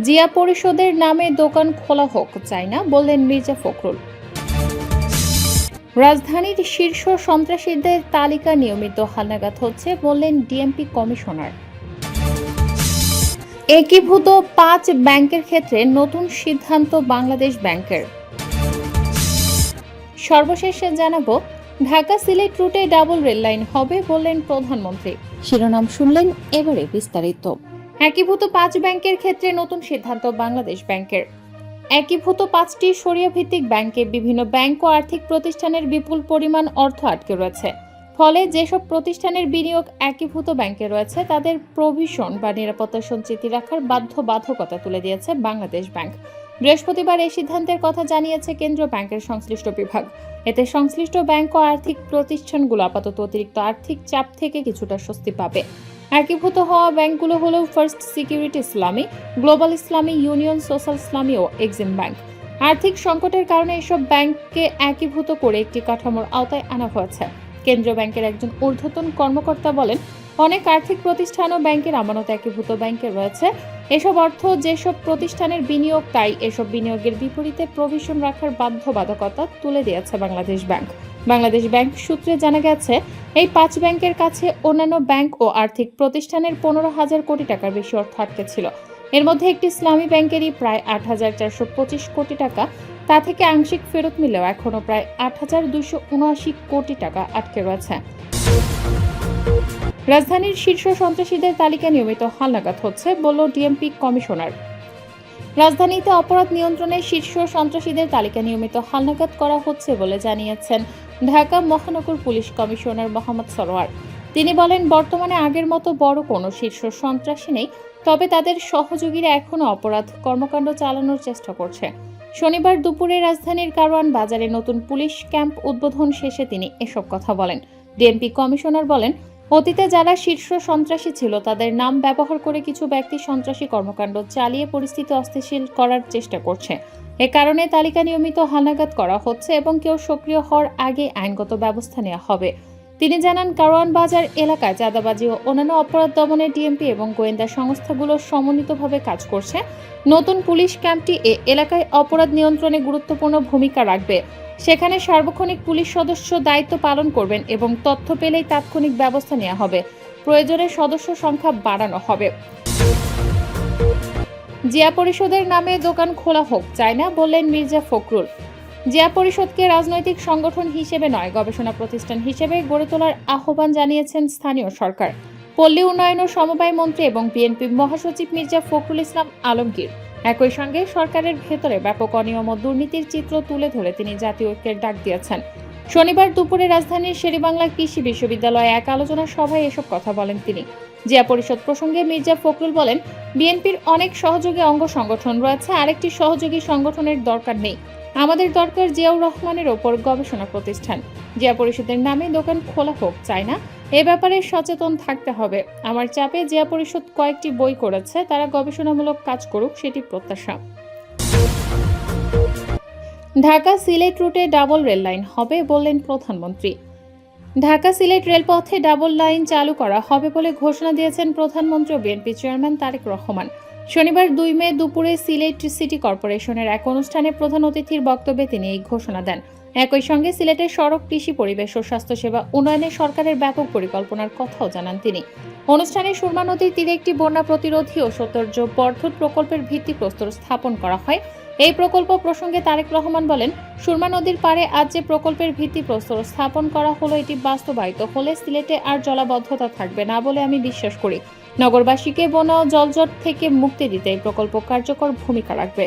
জিয়া পরিষদের নামে দোকান খোলা হোক চাই না, বললেন মির্জা ফখরুল। রাজধানীর শীর্ষ সন্ত্রাসীদের তালিকা নিয়মিত হালনাগাদ হচ্ছে, বললেন ডিএমপি কমিশনার। একীভূত 5 ব্যাংকের ক্ষেত্রে নতুন সিদ্ধান্ত বাংলাদেশ ব্যাংকের। সর্বশেষে জানাবো, ঢাকা সিলেট রুটে ডাবল রেল লাইন হবে, বললেন প্রধানমন্ত্রী। শিরোনাম শুনলেন, এবারে বিস্তারিত। একীভূত 5 ব্যাংকের ক্ষেত্রে নতুন সিদ্ধান্ত বাংলাদেশ ব্যাংকের। একীভূত 5টি শরিয়া ভিত্তিক ব্যাংকে বিভিন্ন ব্যাংক ও আর্থিক প্রতিষ্ঠানের বিপুল পরিমাণ অর্থ আটকে রয়েছে। ফলে যেসব প্রতিষ্ঠানের বিনিয়োগ একীভূত ব্যাংকে রয়েছে তাদের প্রভিশন বা নিরাপত্তা সঞ্চিতি রাখার বাধ্যবাধকতা তুলে দিয়েছে বাংলাদেশ ব্যাংক। বৃহস্পতিবার এই সিদ্ধান্তের কথা জানিয়েছে কেন্দ্রীয় ব্যাংকের সংশ্লিষ্ট বিভাগ। এতে সংশ্লিষ্ট ব্যাংক ও আর্থিক প্রতিষ্ঠানগুলো আপাতত অতিরিক্ত আর্থিক চাপ থেকে কিছুটা স্বস্তি পাবে। একীভূত হওয়া ব্যাংকগুলো হল ফার্স্ট সিকিউরিটি ইসলামী, গ্লোবাল ইসলামী, ইউনিয়ন সোশ্যাল ইসলামী ও এক্সিম ব্যাংক। আর্থিক সংকটের কারণে এসব ব্যাংককে একীভূত করে একটি কাঠামোর আওতায় আনা হয়েছে। কেন্দ্রীয় ব্যাংকের একজন ঊর্ধ্বতন কর্মকর্তা বলেন, অনেক আর্থিক প্রতিষ্ঠান ও ব্যাংকের আমানত একীভূত ব্যাংকে রয়েছে। এসব অর্থ যেসব প্রতিষ্ঠানের বিনিয়োগ, তাই এসব বিনিয়োগের বিপরীতে প্রভিশন রাখার বাধ্যবাধকতা তুলে দিয়েছে বাংলাদেশ ব্যাংক। বাংলাদেশ ব্যাংক সূত্রে জানা গেছে, এই 5 ব্যাংকের কাছে অন্যান্য ব্যাংক ও আর্থিক প্রতিষ্ঠানের 15,000 কোটি টাকার বেশি অর্থ আটকে ছিল। এর মধ্যে একটি ইসলামী ব্যাংকেরই প্রায় 8,425 কোটি টাকা, তা থেকে আংশিক ফেরত মিলেও এখনও প্রায় 8,279 কোটি টাকা আটকে রয়েছে। রাজধানীর শীর্ষ সন্ত্রাসীদের তালিকা নিয়মিত হালনাগাদ হচ্ছে, বলল ডিএমপি কমিশনার। রাজধানীতে অপরাধ নিয়ন্ত্রণে শীর্ষ সন্ত্রাসীদের তালিকা নিয়মিত হালনাগাদ করা হচ্ছে বলে জানিয়েছেন ঢাকা মহানগর পুলিশ কমিশনার মোহাম্মদ সরোয়ার। তিনি বলেন, বর্তমানে আগের মতো বড় কোনো শীর্ষ সন্ত্রাসী নেই, তবে তাদের সহযোগীরা এখনও অপরাধ কর্মকাণ্ড চালানোর চেষ্টা করছে। শনিবার দুপুরে রাজধানীর কারওয়ান বাজারে নতুন পুলিশ ক্যাম্প উদ্বোধন শেষে তিনি এসব কথা বলেন। ডিএমপি কমিশনার বলেন, অতীতে যারা শীর্ষ সন্ত্রাসী ছিল তাদের নাম ব্যবহার করে কিছু ব্যক্তি সন্ত্রাসী কর্মকাণ্ড চালিয়ে পরিস্থিতি অস্থিতিশীল করার চেষ্টা করছে। এ কারণে তালিকা নিয়মিত হালনাগাদ করা হচ্ছে এবং কেউ সক্রিয় হওয়ার আগে আইনগত ব্যবস্থা নেওয়া হবে। তিনি জানান, কারওয়ান বাজার এলাকায় চাঁদাবাজি ও অন্যান্য অপরাধ দমনে ডিএমপি এবং গোয়েন্দা সংস্থাগুলো সমন্বিতভাবে কাজ করছে। নতুন পুলিশ ক্যাম্পটি এ এলাকায় অপরাধ নিয়ন্ত্রণে গুরুত্বপূর্ণ ভূমিকা রাখবে। সেখানে সার্বক্ষণিক পুলিশ সদস্য দায়িত্ব পালন করবেন এবং তথ্য পেলেই তাৎক্ষণিক ব্যবস্থা নেওয়া হবে। প্রয়োজনে সদস্য সংখ্যা বাড়ানো হবে। জিয়া পরিষদের নামে দোকান খোলা হোক চাই না, বললেন মির্জা ফখরুল। জিয়া পরিষদকে রাজনৈতিক সংগঠন হিসেবে নয়, গবেষণা প্রতিষ্ঠান হিসেবে গড়ে তোলার আহ্বান জানিয়েছেন স্থানীয় সরকার, পল্লী উন্নয়ন ও সমবায় মন্ত্রী এবং বিএনপি মহাসচিব মির্জা ফখরুল ইসলাম আলমগীর। একই সঙ্গে সরকারের ভেতরে ব্যাপক অনিয়ম ও দুর্নীতির চিত্র তুলে ধরে তিনি জাতীয় ঐক্যের ডাক দিয়েছেন। শনিবার দুপুরে রাজধানীর শেরেবাংলা কৃষি বিশ্ববিদ্যালয়ে এক আলোচনা সভায় এসব কথা বলেন তিনি। জিয়া পরিষদ প্রসঙ্গে মির্জা ফখরুল বলেন, বিএনপির অনেক সহযোগী অঙ্গ সংগঠন রয়েছে, আরেকটি সহযোগী সংগঠনের দরকার নেই। আমাদের দরকার জিয়াউর রহমানের ওপর গবেষণা প্রতিষ্ঠান। জিয়া পরিষদের নামে দোকান খোলা হোক চাই না, এ ব্যাপারে সচেতন থাকতে হবে। আমার চাপে জিয়া পরিষদ কয়েকটি বই করেছে, তারা গবেষণামূলক কাজ করুক, সেটি প্রত্যাশা। ঢাকা সিলেট রুটে ডাবল রেল লাইন হবে, বললেন প্রধানমন্ত্রী। ঢাকা সিলেট রেলপথে ডাবল লাইন চালু করা হবে বলে ঘোষণা দিয়েছেন প্রধানমন্ত্রী ও বিএনপি চেয়ারম্যান তারেক রহমান। শনিবার 2 মে দুপুরে সিলেট সিটি কর্পোরেশনের এক অনুষ্ঠানে প্রধান অতিথির বক্তব্যে তিনি এই ঘোষণা দেন। একই সঙ্গে সিলেটের সড়ক, কৃষি, পরিবেশ ও স্বাস্থ্যসেবা উন্নয়নে সরকারের ব্যাপক পরিকল্পনার কথাও জানান তিনি। অনুষ্ঠানে সুরমা নদীর তীরে একটি বন্যা প্রতিরোধী ও সৌন্দর্য বর্ধক প্রকল্পের ভিত্তিপ্রস্তর স্থাপন করা হয়। এই প্রকল্প প্রসঙ্গে তারেক রহমান বলেন, সুরমা নদীর পাড়ে আজ যে প্রকল্পের ভিত্তিপ্রস্তর স্থাপন করা হলো, এটি বাস্তবায়িত হলে সিলেটে আর জলাবদ্ধতা থাকবে না বলে আমি বিশ্বাস করি। নগরবাসীকে বন্যা ও জলজট থেকে মুক্তি দিতে এই প্রকল্প কার্যকর ভূমিকা রাখবে।